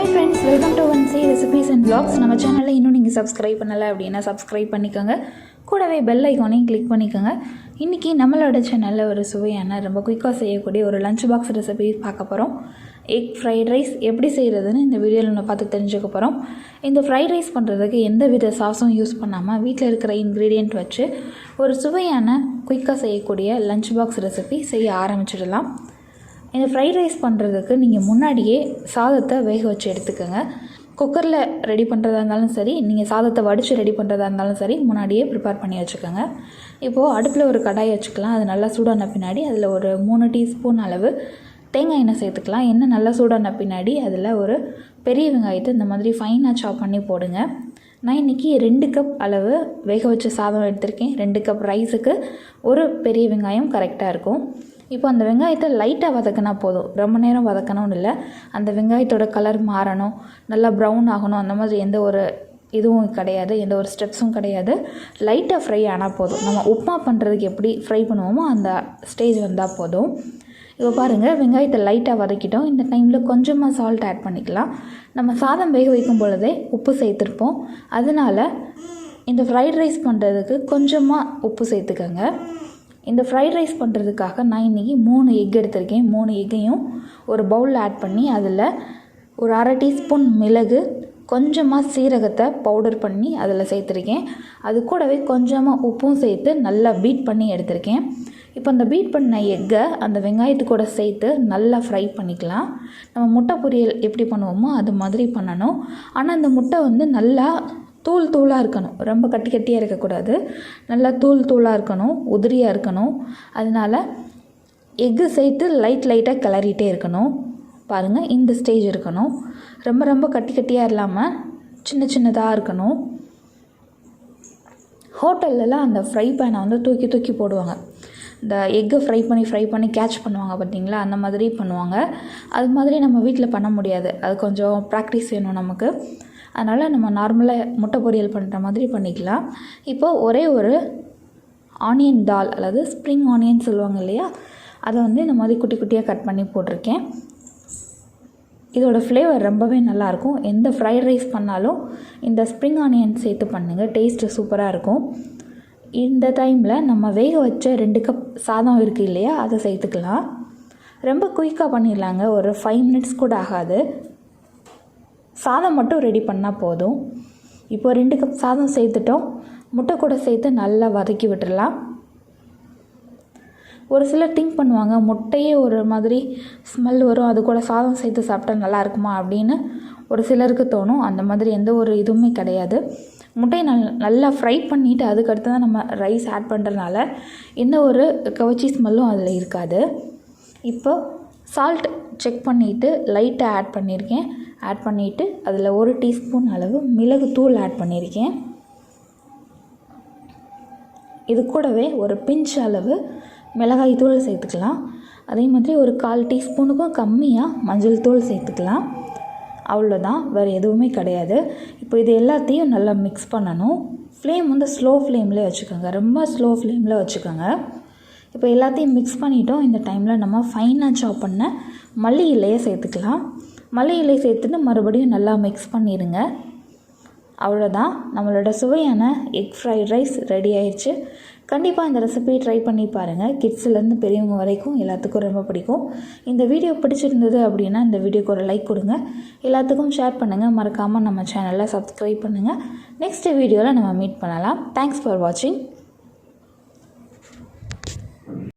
Hi friends, welcome to recipes and vlogs. நம்ம சேனலை இன்னும் நீங்கள் சப்ஸ்கிரைப் பண்ணலை அப்படின்னா சப்ஸ்கிரைப் பண்ணிக்கோங்க. கூடவே பெல் ஐக்கானையும் கிளிக் பண்ணிக்கோங்க. இன்றைக்கி நம்மளோட சேனலில் ஒரு சுவையான ரொம்ப குயிக்காக செய்யக்கூடிய ஒரு லஞ்ச் பாக்ஸ் ரெசிபி பார்க்க போகிறோம். எக் ஃப்ரைட் ரைஸ் எப்படி செய்கிறதுன்னு இந்த வீடியோவில் நம்ம பார்த்து தெரிஞ்சுக்க போகிறோம். இந்த ஃப்ரைட் ரைஸ் பண்ணுறதுக்கு எந்த வித சாஸும் யூஸ் பண்ணாமல் வீட்டில் இருக்கிற இன்க்ரீடியண்ட் வச்சு ஒரு சுவையான குயிக்காக செய்யக்கூடிய லஞ்ச் பாக்ஸ் ரெசிபி செய்ய ஆரம்பிச்சிடலாம். இந்த ஃப்ரைட் ரைஸ் பண்ணுறதுக்கு நீங்கள் முன்னாடியே சாதத்தை வேக வச்சு எடுத்துக்கோங்க. குக்கரில் ரெடி பண்ணுறதா இருந்தாலும் சரி, நீங்கள் சாதத்தை வடித்து ரெடி பண்ணுறதா இருந்தாலும் சரி, முன்னாடியே ப்ரிப்பேர் பண்ணி வச்சுக்கோங்க. இப்போது அடுப்பில் ஒரு கடாய் வச்சுக்கலாம். அது நல்லா சூடான பின்னாடி அதில் ஒரு 3 டீஸ்பூன் அளவு தேங்காய் எண்ணெய் சேர்த்துக்கலாம். எண்ணெய் நல்லா சூடான பின்னாடி அதில் ஒரு பெரிய வெங்காயத்தை இந்த மாதிரி ஃபைனாக சாப் பண்ணி போடுங்க. நான் இன்றைக்கி 2 கப் அளவு வேக வச்ச சாதம் எடுத்திருக்கேன். 2 கப் ரைஸுக்கு ஒரு பெரிய வெங்காயம் கரெக்டாக இருக்கும். இப்போ அந்த வெங்காயத்தை லைட்டாக வதக்கினா போதும், ரொம்ப நேரம் வதக்கணும்னு இல்லை. அந்த வெங்காயத்தோட கலர் மாறணும், நல்லா ப்ரௌன் ஆகணும், அந்த மாதிரி எந்த ஒரு இதுவும் கிடையாது, எந்த ஒரு ஸ்டெப்ஸும் கிடையாது. லைட்டாக ஃப்ரை ஆனால் போதும். நம்ம உப்புமா பண்ணுறதுக்கு எப்படி ஃப்ரை பண்ணுவோமோ அந்த ஸ்டேஜ் வந்தால் போதும். இப்போ பாருங்கள், வெங்காயத்தை லைட்டாக வதக்கிட்டோம். இந்த டைமில் கொஞ்சமாக சால்ட் ஆட் பண்ணிக்கலாம். நம்ம சாதம் வேக வைக்கும் பொழுதே உப்பு சேர்த்துருப்போம். அதனால் இந்த ஃப்ரைட் ரைஸ் பண்ணுறதுக்கு கொஞ்சமாக உப்பு சேர்த்துக்கோங்க. இந்த ஃப்ரைட் ரைஸ் பண்ணுறதுக்காக நான் இன்றைக்கி 3 எக் எடுத்திருக்கேன். 3 எக்கையும் ஒரு பவுலில் ஆட் பண்ணி அதில் ஒரு 1/2 டீஸ்பூன் மிளகு, கொஞ்சமாக சீரகத்தை பவுடர் பண்ணி அதில் சேர்த்துருக்கேன். அது கூடவே கொஞ்சமாக உப்பும் சேர்த்து நல்லா பீட் பண்ணி எடுத்திருக்கேன். இப்போ அந்த பீட் பண்ண எக்கை அந்த வெங்காயத்து கூட சேர்த்து நல்லா ஃப்ரை பண்ணிக்கலாம். நம்ம முட்டை பொரியல் எப்படி பண்ணுவோமோ அது மாதிரி பண்ணணும். ஆனால் அந்த முட்டை நல்லா தூளாக இருக்கணும், ரொம்ப கட்டியாக இருக்கக்கூடாது. நல்லா தூளாக இருக்கணும், உதிரியாக இருக்கணும். அதனால் எக்கு சேர்த்து லைட்டாக கிளறிட்டே இருக்கணும். பாருங்கள், இந்த ஸ்டேஜ் இருக்கணும். ரொம்ப கட்டியாக இல்லாமல் சின்னதாக இருக்கணும். ஹோட்டல்லலாம் அந்த ஃப்ரை பேனை தூக்கி போடுவாங்க. இந்த எக்கை ஃப்ரை பண்ணி கேட்ச் பண்ணுவாங்க பார்த்தீங்களா, அந்த மாதிரி பண்ணுவாங்க. அது மாதிரி நம்ம வீட்டில் பண்ண முடியாது. அது கொஞ்சம் ப்ராக்டிஸ் வேணும் நமக்கு. அதனால் நம்ம நார்மலாக முட்டை பொரியல் பண்ணுற மாதிரி பண்ணிக்கலாம். இப்போது ஒரே ஒரு ஆனியன் தால், அல்லது ஸ்ப்ரிங் ஆனியன் சொல்லுவாங்க இல்லையா, அதை இந்த மாதிரி குட்டியாக கட் பண்ணி போட்டிருக்கேன். இதோட ஃப்ளேவர் ரொம்பவே நல்லாயிருக்கும். எந்த ஃப்ரைட் ரைஸ் பண்ணாலும் இந்த ஸ்ப்ரிங் ஆனியன் சேர்த்து பண்ணுங்கள், டேஸ்ட்டு சூப்பராக இருக்கும். இந்த டைமில் நம்ம வேக வச்ச 2 கப் சாதம் இருக்குது இல்லையா, அதை சேர்த்துக்கலாம். ரொம்ப குயிக்காக பண்ணிடலாங்க, ஒரு 5 மினிட்ஸ் கூட ஆகாது. சாதம் மட்டும் ரெடி பண்ணால் போதும். இப்போ 2 கப் சாதம் சேர்த்துட்டோம். முட்டை கூட சேர்த்து நல்லா வதக்கி விட்டுடலாம். ஒரு சிலர் திங்க் பண்ணுவாங்க, முட்டையே ஒரு மாதிரி ஸ்மெல் வரும், அது கூட சாதம் சேர்த்து சாப்பிட்டா நல்லா இருக்குமா அப்படின்னு ஒரு சிலருக்கு தோணும். அந்த மாதிரி எந்த ஒரு இதுவுமே கிடையாது. முட்டையை நல்லா ஃப்ரை பண்ணிவிட்டு அதுக்கடுத்து தான் நம்ம ரைஸ் ஆட் பண்ணுறதுனால எந்த ஒரு கவச்சி ஸ்மெல்லும் அதில் இருக்காது. இப்போ சால்ட் செக் பண்ணிவிட்டு லைட்டாக ஆட் பண்ணியிருக்கேன். ஆட் பண்ணிவிட்டு அதில் 1 டீஸ்பூன் அளவு மிளகு தூள் ஆட் பண்ணியிருக்கேன். இது கூடவே ஒரு பிஞ்ச் அளவு மிளகாய் தூள் சேர்த்துக்கலாம். அதே மாதிரி ஒரு 1/4 டீஸ்பூனுக்கும் கம்மியாக மஞ்சள் தூள் சேர்த்துக்கலாம். அவ்வளோதான், வேறு எதுவுமே கிடையாது. இப்போ இது எல்லாத்தையும் நல்லா மிக்ஸ் பண்ணணும். ஃப்ளேம் ஸ்லோ ஃப்ளேமில் வச்சுக்கோங்க, ரொம்ப ஸ்லோ ஃப்ளேமில் வச்சுக்கோங்க. இப்போ எல்லாத்தையும் மிக்ஸ் பண்ணிட்டோம். இந்த டைமில் நம்ம ஃபைனாக சாப் பண்ண மல்லி இலையை சேர்த்துக்கலாம். மல்லி இலை சேர்த்துட்டு மறுபடியும் நல்லா மிக்ஸ் பண்ணிடுங்க. அவ்வளோதான், நம்மளோட சுவையான எக் ஃப்ரைட் ரைஸ் ரெடி ஆயிடுச்சு. கண்டிப்பாக இந்த ரெசிபியை ட்ரை பண்ணி பாருங்கள். கிட்ஸ்லேருந்து பெரியவங்க வரைக்கும் எல்லாத்துக்கும் ரொம்ப பிடிக்கும். இந்த வீடியோ பிடிச்சிருந்தது அப்படின்னா இந்த வீடியோக்கு ஒரு லைக் கொடுங்க, எல்லாத்துக்கும் ஷேர் பண்ணுங்கள். மறக்காமல் நம்ம சேனலில் சப்ஸ்கிரைப் பண்ணுங்கள். நெக்ஸ்ட் வீடியோவில் நம்ம மீட் பண்ணலாம். தேங்க்ஸ் ஃபார் வாட்சிங்.